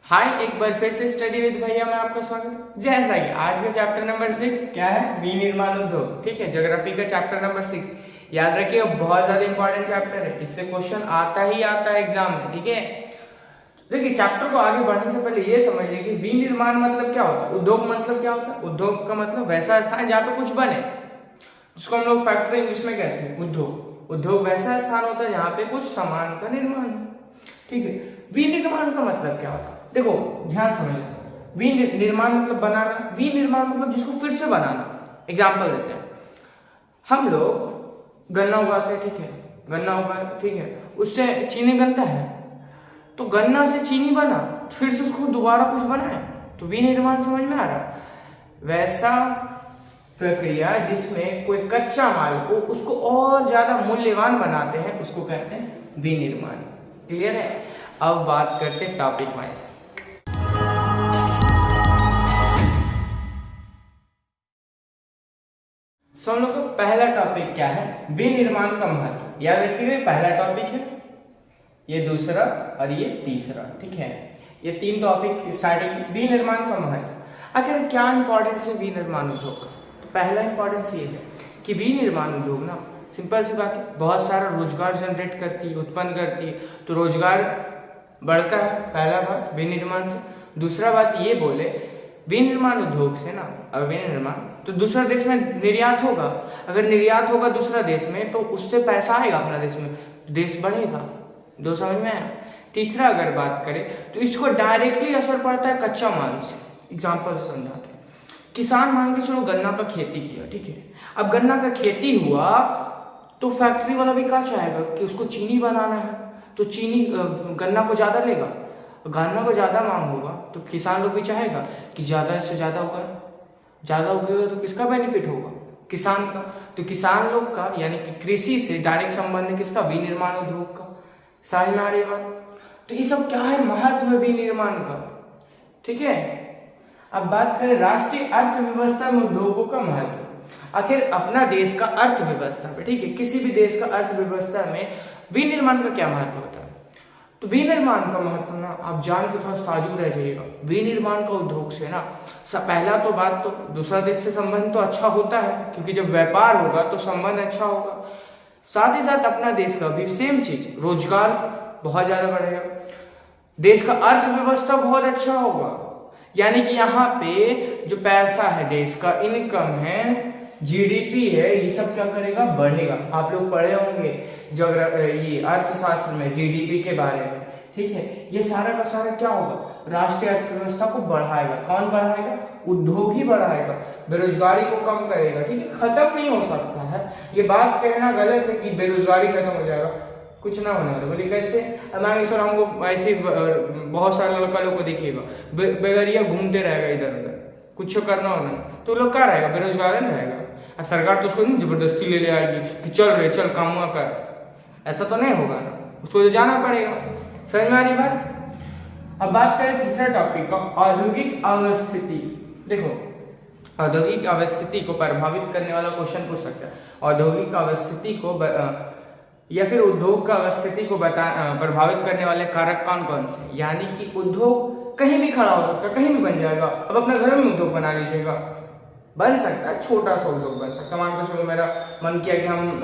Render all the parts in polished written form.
हाय, एक बार फिर से स्टडी विद भैया में आपका स्वागत है। जैसा कि आज का चैप्टर नंबर 6 क्या है, विनिर्माण उद्योग। ठीक है, ज्योग्राफी का चैप्टर नंबर 6 याद रखिए, बहुत ज्यादा इंपॉर्टेंट चैप्टर है। इससे क्वेश्चन आता ही आता है एग्जाम में। ठीक है, देखिए चैप्टर को आगे बढ़ने से पहले ये समझ लें कि विनिर्माण मतलब क्या होता है, उद्योग मतलब क्या होता है। उद्योग का मतलब वैसा स्थान जहाँ पे कुछ बने, जिसको हम लोग फैक्ट्री इंग्लिश में कहते हैं उद्योग। उद्योग वैसा स्थान होता है जहाँ पे कुछ सामान का निर्माण हो। ठीक है, विनिर्माण का मतलब क्या होता है, देखो ध्यान समझना। विनिर्माण मतलब बनाना, विनिर्माण मतलब जिसको फिर से बनाना। एग्जाम्पल देते हैं, हम लोग गन्ना उगाते हैं। ठीक है, गन्ना उगा, ठीक है, उससे चीनी बनता है, तो गन्ना से चीनी बना, फिर से उसको दोबारा कुछ बनाए, तो विनिर्माण समझ में आ रहा। वैसा प्रक्रिया जिसमें कोई कच्चा माल को उसको और ज्यादा मूल्यवान बनाते हैं, उसको कहते हैं विनिर्माण। क्लियर है? अब बात करते हैं टॉपिक वाइज। सो हम लोग का पहला टॉपिक क्या है, विनिर्माण का महत्व। याद रखिए, पहला टॉपिक है, ये दूसरा और ये तीसरा। ठीक है, ये तीन टॉपिक स्टार्टिंग। विनिर्माण का महत्व, आखिर क्या इंपॉर्टेंस है विनिर्माण उद्योग का। तो पहला इंपॉर्टेंस ये है कि विनिर्माण उद्योग ना, सिंपल सी बात है, बहुत सारा रोजगार जनरेट करती है, उत्पन्न करती है, तो रोजगार बढ़ता है। पहला बात विनिर्माण से। दूसरा बात ये बोले, विनिर्माण उद्योग से ना, अब विनिर्माण तो दूसरा देश में निर्यात होगा। अगर निर्यात होगा दूसरा देश में, तो उससे पैसा आएगा अपना देश में, देश बढ़ेगा। दो समझ में आया? तीसरा अगर बात करें तो इसको डायरेक्टली असर पड़ता है कच्चा माल से। एग्जाम्पल से समझाते हैं। किसान मान के चलो गन्ना का खेती किया, ठीक है, अब गन्ना का खेती हुआ तो फैक्ट्री वाला भी क्या चाहेगा कि उसको चीनी बनाना है, तो चीनी गन्ना को ज्यादा लेगा, गन्ना को ज्यादा मांग होगा, तो किसान लोग भी चाहेगा कि ज्यादा से ज्यादा होगा। ज्यादा उगेगा तो किसका बेनिफिट होगा? किसान का। तो किसान लोग का यानी कि कृषि से डायरेक्ट संबंध है किसका? विनिर्माण उद्योग का। समझ में आ रही बात? तो ये सब क्या है, महत्व है विनिर्माण का। ठीक है, अब बात करें राष्ट्रीय अर्थव्यवस्था में उद्योगों का महत्व। आखिर अपना देश का अर्थव्यवस्था में, ठीक है, किसी भी देश का अर्थव्यवस्था में विनिर्माण का क्या महत्व होता है। तो विनिर्माण का महत्व ना आप जान के थोड़ा ताजुब रह जाइएगा। विनिर्माण का उद्योग से ना, पहला तो बात तो दूसरा देश से संबंध तो अच्छा होता है, क्योंकि जब व्यापार होगा तो संबंध अच्छा होगा। साथ ही साथ अपना देश का भी सेम चीज, रोजगार बहुत ज्यादा बढ़ेगा, देश का अर्थव्यवस्था बहुत अच्छा होगा। यानी कि यहाँ पे जो पैसा है, देश का इनकम है, जीडीपी है, ये सब क्या करेगा? बढ़ेगा। आप लोग पढ़े होंगे ये अर्थशास्त्र में जीडीपी के बारे में। ठीक है, ये सारा का सारा क्या होगा? राष्ट्रीय अर्थव्यवस्था को बढ़ाएगा। कौन बढ़ाएगा? उद्योग ही बढ़ाएगा, बेरोजगारी को कम करेगा। ठीक है, खत्म नहीं हो सकता है, ये बात कहना गलत है कि बेरोजगारी खत्म हो जाएगा, कुछ ना होने वाला। बोले कैसे? मान सर हमको ऐसे बहुत सारे लड़का लोग को देखिएगा, बेगरिया घूमते रहेगा इधर उधर, कुछ करना होना तो लोग क्या रहेगा? बेरोजगार नहीं रहेगा। अब सरकार तो उसको नहीं जबरदस्ती ले ले आएगी कि चल रहे चल काम कर, ऐसा तो नहीं होगा ना, उसको तो जाना पड़ेगा। समझ में आ रही बात? अब बात करें तीसरा टॉपिक का, औद्योगिक अवस्थिति। देखो, औद्योगिक अवस्थिति को प्रभावित करने वाला क्वेश्चन पूछ सकता है। औद्योगिक अवस्थिति को या फिर उद्योग का अवस्थिति को प्रभावित करने वाले कारक कौन कौन से? यानी कि उद्योग कहीं भी खड़ा हो सकता है, कहीं भी बन जाएगा। अब अपने घर में उद्योग बना लीजिएगा, बन सकता है, छोटा सा उद्योग बन सकता है। मान के चलो मेरा मन किया कि हम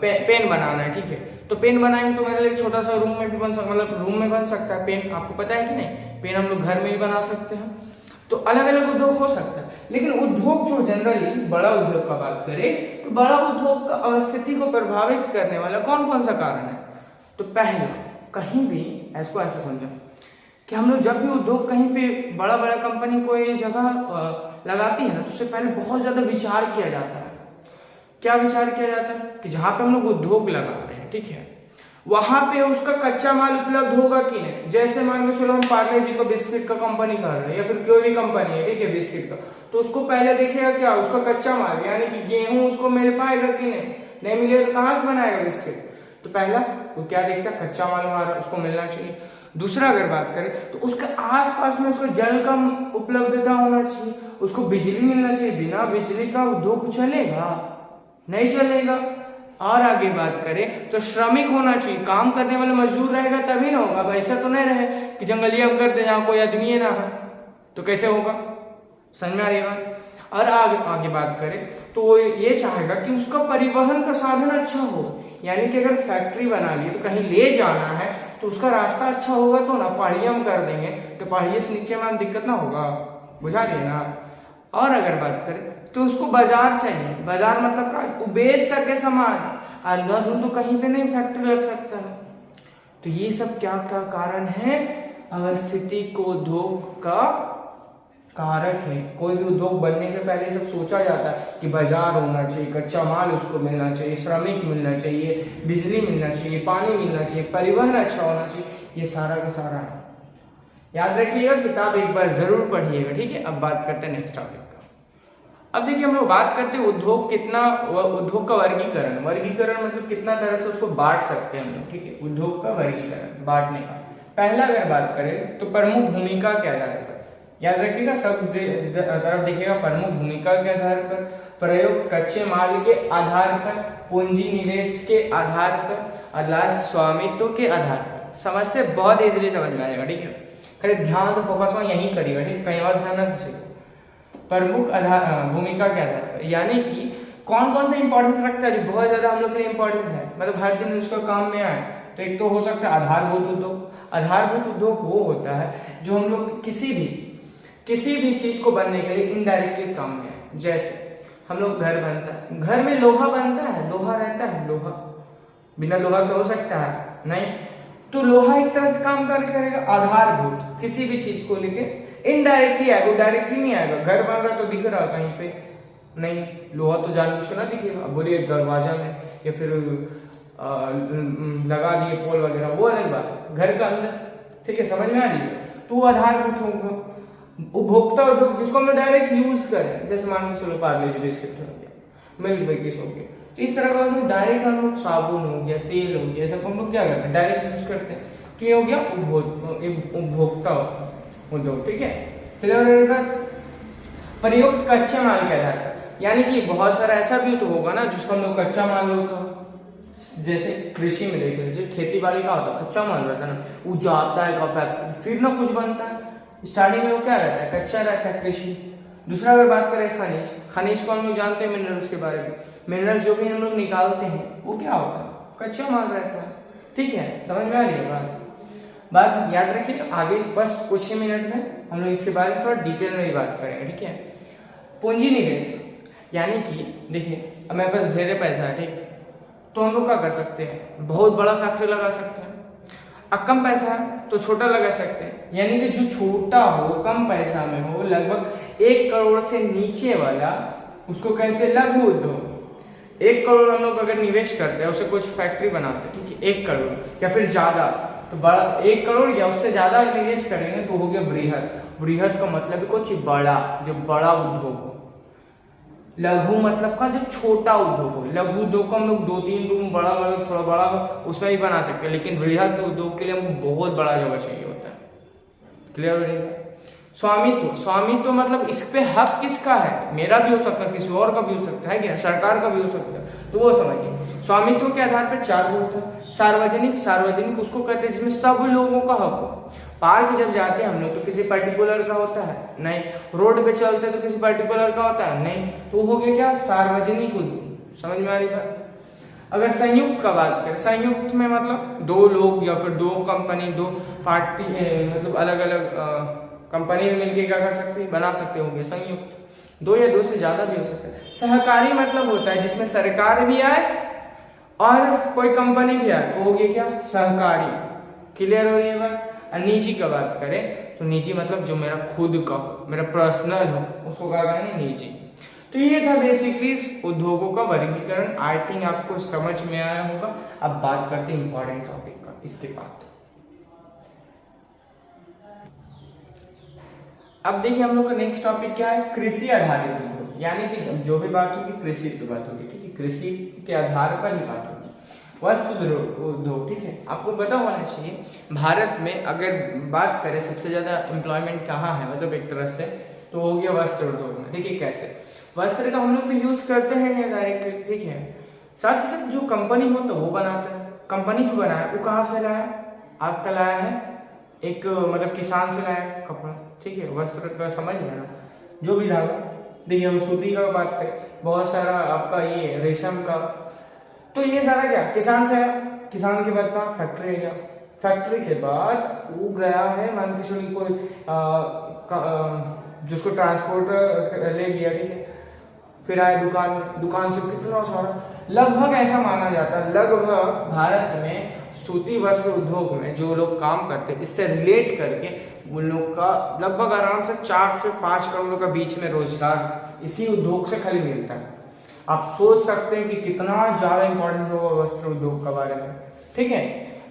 पेन बनाना है, ठीक है, तो पेन बनाएंगे तो मेरे लिए छोटा सा रूम में भी बन सकता, मतलब रूम में बन सकता है पेन। आपको पता है कि नहीं, पेन हम लोग घर में ही बना सकते हैं। तो अलग अलग उद्योग हो सकता है, लेकिन उद्योग जो जनरली बड़ा उद्योग का बात करें तो बड़ा उद्योग का अवस्थिति को प्रभावित करने वाला कौन कौन सा कारण है? तो पहला, कहीं भी इसको ऐसा समझो कि हम लोग जब भी उद्योग कहीं पे बड़ा बड़ा कंपनी कोई जगह लगाती है ना, तो उससे पहले बहुत ज्यादा विचार किया जाता है। क्या विचार किया जाता है? कि जहां पे हम लोग उद्योग लगा रहे हैं, ठीक है, वहां पे उसका कच्चा माल उपलब्ध होगा कि नहीं। जैसे मान लो चलो हम पार्ले जी को बिस्किट का कंपनी कर रहे हैं, या फिर कोई भी कंपनी है, ठीक है, बिस्किट का, तो उसको पहले देखेगा क्या? उसका कच्चा माल, यानी कि गेहूं उसको मिल पाएगा कि नहीं, नहीं मिलेगा तो कहां से बनाएगा बिस्किट? तो पहला वो क्या देखता है? कच्चा माल हमारा उसको मिलना चाहिए। दूसरा अगर बात करें तो उसके आसपास में उसको जल का उपलब्धता होना चाहिए, उसको बिजली मिलना चाहिए। बिना बिजली का उद्योग चलेगा? नहीं चलेगा। और आगे बात करें तो श्रमिक होना चाहिए, काम करने वाला मजदूर रहेगा तभी ना होगा। अब ऐसा तो नहीं रहे कि जंगलिया हम कर दे जहाँ कोई आदमी ना हो, तो कैसे होगा? समझ में आ रही है बात? और आगे बात करें तो वो ये चाहेगा कि उसका परिवहन का साधन अच्छा हो, यानी कि अगर फैक्ट्री बना ली तो कहीं ले जाना है तो उसका रास्ता अच्छा होगा तो ना। पहाड़ियाँ हम कर देंगे तो पहाड़ियों से नीचे में दिक्कत ना होगा, बुझा दिए ना। और अगर बात करें तो उसको बाजार चाहिए। बाजार मतलब क्या? वो बेच सके सामान, अंधाधुंध तो कहीं पे नहीं फैक्ट्री लग सकता है। तो ये सब क्या क्या कारण है? अवस्थिति को उद्योग का कारक है। कोई भी उद्योग बनने के पहले सब सोचा जाता है कि बाजार होना चाहिए, कच्चा माल उसको मिलना चाहिए, श्रमिक मिलना चाहिए, बिजली मिलना चाहिए, पानी मिलना चाहिए, परिवहन अच्छा होना चाहिए। ये सारा का सारा है, याद रखिएगा, किताब एक बार जरूर पढ़िएगा, ठीक है। अब बात करते हैं नेक्स्ट टॉपिक का। अब देखिए हम लोग बात करते हैं उद्योग कितना, उद्योग का वर्गीकरण। वर्गीकरण मतलब कितना तरह से उसको बांट सकते हैं हम लोग, ठीक है। उद्योग का वर्गीकरण, बांटने का। पहला अगर बात करें तो प्रमुख भूमिका के आधार पर, याद रखिएगा, सब तरफ देखिएगा, प्रमुख भूमिका के आधार पर, प्रयुक्त कच्चे माल के आधार पर, पूंजी निवेश के आधार पर, और लास्ट स्वामित्व के आधार पर। समझते बहुत इजीली समझ में आ जाएगा, ठीक है। खाली ध्यान से फोकस में यही करिएगा, ठीक, कहीं और ध्यान न दीजिएगा। प्रमुख आधार भूमिका के आधार पर, यानी कि कौन कौन सा इंपॉर्टेंस रखता है जो बहुत ज्यादा हम लोग के लिए इंपॉर्टेंट है, मतलब हर दिन उसका काम में आए। तो एक तो हो सकता है आधारभूत उद्योग। आधारभूत उद्योग वो होता है जो हम लोग किसी भी चीज को बनने के लिए इनडायरेक्टली काम में है। जैसे हम लोग घर बनता है, घर में लोहा बनता है, लोहा रहता है, लोहा बिना लोहा के हो सकता है नहीं, तो लोहा एक तरह से काम करेगा। आधारभूत किसी भी चीज को लेके इनडायरेक्टली आएगा, डायरेक्टली नहीं आएगा। घर बन रहा तो दिख रहा कहीं पे नहीं, लोहा तो जानबूझ के ना दिखेगा। अब बोलिए दरवाजा में या फिर लगा दिए पोल वगैरह, वो अलग बात है, घर का अंदर, ठीक है, समझ में आ रही है। तो वो आधारभूत होगा। उपभोक्ता उद्योग जिसको हम लोग डायरेक्ट यूज करें, जैसे मान के चलो पार्ले बिस्किट हो गया, मिल्क बिस्किट हो गया, तो इस तरह का जो डायरेक्ट हम लोग साबुन हो गया, तेल हो गया, सब हम लोग क्या करते हैं, डायरेक्ट यूज करते हैं। तो ये हो गया उपभोक्ता उद्योग, ठीक है। क्लियर? प्रयुक्त कच्चे माल के आधार पर, यानी कि बहुत सारा ऐसा भी तो होगा ना जिसको हम लोग कच्चा माल होता है। जैसे कृषि में देख लीजिए, खेती बाड़ी का होता है, कच्चा माल रहता है ना, वो जाता है फैक्ट्री, फिर ना कुछ बनता है। स्टार्टिंग में वो क्या रहता है, कच्चा रहता है, कृषि। दूसरा अगर बात करें खनिज, खनिज को हम लोग जानते हैं मिनरल्स के बारे में। मिनरल्स जो भी हम लोग निकालते हैं वो क्या होता है, कच्चा माल रहता है, ठीक है। समझ में आ रही है बात याद रखिए। आगे बस कुछ ही मिनट में हम लोग इसके बारे में थोड़ा डिटेल में ही बात करेंगे, ठीक है। पूंजी निवेश, यानी कि देखिए अब मेरे पास ढेरे पैसा है, ठीक, तो हम लोग क्या कर सकते हैं, बहुत बड़ा फैक्ट्री लगा सकते हैं। अब कम पैसा है तो छोटा लगा सकते हैं, यानी कि जो छोटा हो, कम पैसा में हो, लगभग 1 करोड़ से नीचे वाला, उसको कहते हैं लघु उद्योग। 1 करोड़ हम लोग अगर निवेश करते हैं, उसे कुछ फैक्ट्री बनाते हैं, ठीक है, 1 करोड़ या फिर ज्यादा, तो बड़ा 1 करोड़ या उससे ज्यादा निवेश करेंगे तो हो गया बृहद। बृहद का मतलब कुछ बड़ा, जो बड़ा उद्योग हो। लघु मतलब का जो छोटा उद्योग हो। लघु उद्योग को हम लोग 2-3 रूम बड़ा, मतलब थोड़ा बड़ा हो उसमें भी बना सकते हैं, लेकिन बृहद उद्योग के लिए हमको बहुत बड़ा जगह चाहिए होता है। क्लियर हो रही है? स्वामित्व, स्वामित्व मतलब इस पे हक किसका है, मेरा भी हो सकता है, किसी और का भी हो सकता है, क्या सरकार का भी हो सकता है, तो वो समझिए। स्वामित्व के आधार पर 4 होता है। सार्वजनिक, सार्वजनिक उसको कहते हैं जिसमें सब लोगों का हक हो। पार्क जब जाते हैं हम लोग तो किसी पर्टिकुलर का होता है नहीं, रोड पे चलते तो किसी पर्टिकुलर का होता है नहीं, तो हो गया क्या, सार्वजनिक उद्योग। समझ में आ रही बात? अगर संयुक्त का बात करें, संयुक्त में मतलब 2 लोग या फिर 2 कंपनी, 2 पार्टी, मतलब अलग अलग कंपनी मिलके क्या कर सकते हैं, बना सकते होंगे संयुक्त। 2 या 2 से ज्यादा भी हो सकता है। सहकारी मतलब होता है जिसमें सरकार भी आए और कोई कंपनी भी आए, तो हो गया क्या, सहकारी। क्लियर हो रही है बात? निजी का बात करें तो निजी मतलब जो मेरा खुद का हो, मेरा पर्सनल हो, उसको क्या कहेंगे, निजी। तो ये था बेसिकली उद्योगों का वर्गीकरण। आई थिंक आपको समझ में आया होगा। अब बात करते हैं इंपॉर्टेंट टॉपिक का इसके बाद। अब देखिए हम लोग का नेक्स्ट टॉपिक क्या है, कृषि आधारित उद्योग। यानी कि जो भी बात होगी कृषि की बात होगी, ठीक है, कृषि के आधार पर ही बात होगी। वस्त्र उद्योग, ठीक है, आपको पता होना चाहिए भारत में अगर बात करें सबसे ज्यादा एम्प्लॉयमेंट कहाँ है, मतलब एक तरह से तो हो गया वस्त्र उद्योग में। देखिए कैसे, वस्त्र का हम लोग तो यूज करते हैं डायरेक्टली, ठीक है, साथ ही साथ जो कंपनी हो तो वो बनाता है, कंपनी जो बनाया वो कहाँ से लाया, आपका लाया है एक मतलब किसान से लाया कपड़ा, ठीक है, वस्त्र का समझ लेना, जो भी धागा, देखिए हम सूती का बात करें, बहुत सारा आपका ये रेशम का, तो ये सारा क्या किसान से आया, किसान के बाद का फैक्ट्री गया, फैक्ट्री के बाद वो गया है मान के चलिए कोई जिसको ट्रांसपोर्ट ले लिया, ठीक है, फिर आए दुकान, दुकान से कितना सारा, लगभग ऐसा माना जाता है लगभग भारत में सूती वस्त्र उद्योग में जो लोग काम करते हैं इससे रिलेट करके उन लोग का लगभग आराम से 4 से 5 करोड़ का बीच में रोजगार इसी उद्योग से खाली मिलता है। आप सोच सकते हैं कि कितना ज्यादा इंपॉर्टेंस होगा वस्त्र उद्योग के बारे में, ठीक है।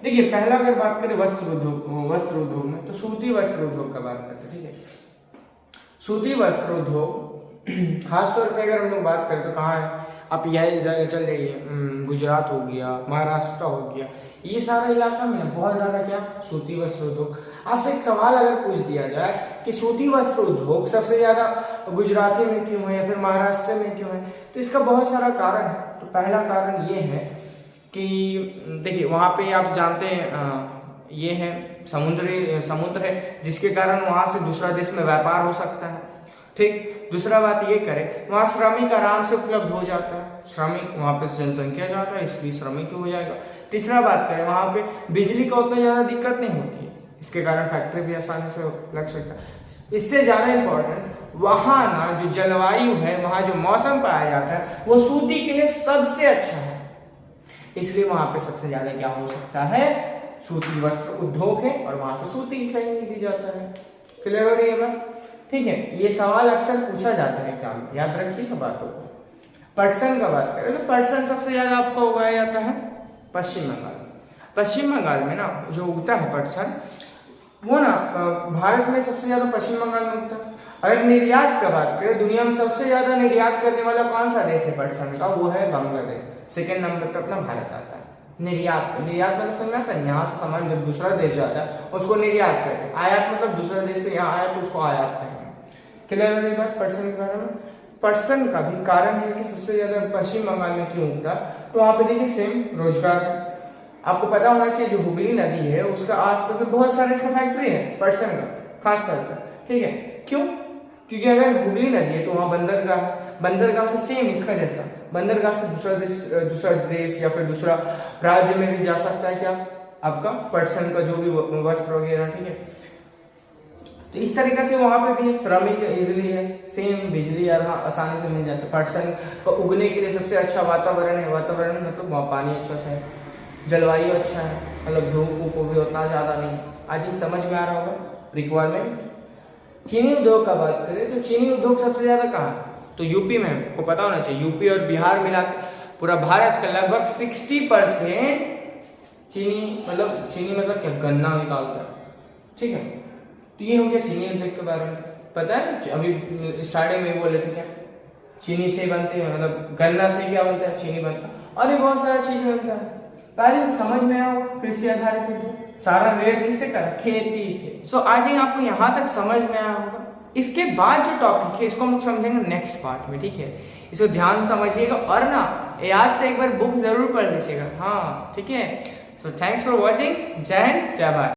देखिए पहला अगर बात करें वस्त्र उद्योग में, तो सूती वस्त्र उद्योग का बात करते हैं, ठीक है। सूती वस्त्र उद्योग खासतौर पे अगर हम लोग बात करें तो कहाँ है, आप यही जगह चल जाइए, गुजरात हो गया, महाराष्ट्र हो गया, ये सारा इलाका में बहुत ज्यादा क्या सूती वस्त्र उद्योग। आपसे एक सवाल अगर पूछ दिया जाए कि सूती वस्त्र उद्योग सबसे ज्यादा गुजराती में क्यों है या फिर महाराष्ट्र में क्यों है, तो इसका बहुत सारा कारण है। तो पहला कारण ये है कि देखिए वहाँ पे आप जानते हैं ये है समुद्र है, जिसके कारण वहाँ से दूसरा देश में व्यापार हो सकता है, ठीक। दूसरा बात ये करें, वहाँ श्रमिक आराम से उपलब्ध हो जाता है, श्रमिक वहाँ पे जनसंख्या ज्यादा है इसलिए श्रमिक हो जाएगा। तीसरा बात करें, वहाँ पे बिजली का उतना ज्यादा दिक्कत नहीं होती है, इसके कारण फैक्ट्री भी आसानी से लग सकता है। इससे ज्यादा इम्पोर्टेंट वहाँ ना जो जलवायु है, वहाँ जो मौसम पाया जाता है वो सूती के लिए सबसे अच्छा है, इसलिए वहाँ पे सबसे ज्यादा क्या हो सकता है, सूती वस्त्र उद्योग है और वहां से सूती फैक्ट्री भी जाता है। क्लियर हो रही है बात, ठीक है। ये सवाल अक्सर पूछा जाता है एग्जाम में, याद रखिएगा बातों को। पटसन का बात करें तो पटसन सबसे ज्यादा आपको उगाया जाता है पश्चिम बंगाल। पश्चिम बंगाल में ना जो उगता है पटसन, वो ना भारत में सबसे ज्यादा पश्चिम बंगाल में उगता है। अगर निर्यात का बात करें, दुनिया में सबसे ज्यादा निर्यात करने वाला कौन सा देश है पटसन का, वो है बांग्लादेश। सेकेंड नंबर पर अपना भारत आता है। निर्यात मतलब समझ आता है, यहाँ से सामान जब दूसरा देश जाता है उसको निर्यात कहते हैं। आयात मतलब दूसरा देश से यहाँ आया तो उसको आयात कहते हैं। क्लियर है बात पटसन के बारे में। पटसन का भी कारण है कि सबसे ज्यादा पश्चिम बंगाल में क्यों उगता, तो वहाँ पे देखिए सेम रोजगार है। आपको पता होना चाहिए जो हुगली नदी है उसका आसपास में बहुत सारे इसका फैक्ट्री है पटसन का, खासतौर पर, ठीक है। क्यों? क्योंकि अगर हुगली नदी है तो वहाँ बंदरगाह है, बंदरगाह से सेम इसका जैसा बंदरगाह से दूसरा देश या फिर दूसरा राज्य में भी जा सकता है क्या आपका पटसन का जो भी वस्त्र वगैरह, ठीक है। तो इस तरीके से वहां पे भी श्रमिक इजिली है, सेम बिजली आसानी से मिल जाता है। पटसन को उगने के लिए सबसे अच्छा वातावरण है, वातावरण मतलब वहाँ पानी अच्छा है, जलवायु अच्छा है, मतलब धूप भी उतना ज्यादा नहीं। आई थिंक समझ में आ रहा होगा रिक्वायरमेंट। चीनी उद्योग का बात करें तो चीनी उद्योग सबसे ज्यादा कहाँ है, तो यूपी में। आपको पता होना चाहिए यूपी और बिहार मिला पूरा भारत का लगभग 60% चीनी मतलब क्या गन्ना निकालता है, ठीक है। तो ये हो गया चीनी उद्योग के बारे में। पता है ना अभी स्टार्टिंग में बोले थे क्या चीनी से बनते हैं, मतलब गन्ना से क्या बनता है, चीनी बनता है, और ये बहुत सारा चीज बनता है। पहले समझ में आओ, कृषि आधारित सारा रेट किससे कर, खेती से। सो आई थिंक आपको यहाँ तक समझ में आया होगा। इसके बाद जो टॉपिक है इसको हम समझेंगे नेक्स्ट पार्ट में, ठीक है। इसको ध्यान से समझिएगा और ना याद से एक बार बुक जरूर पढ़ लीजिएगा, हाँ ठीक है। So thanks for watching. जय हिंद, जय भारत।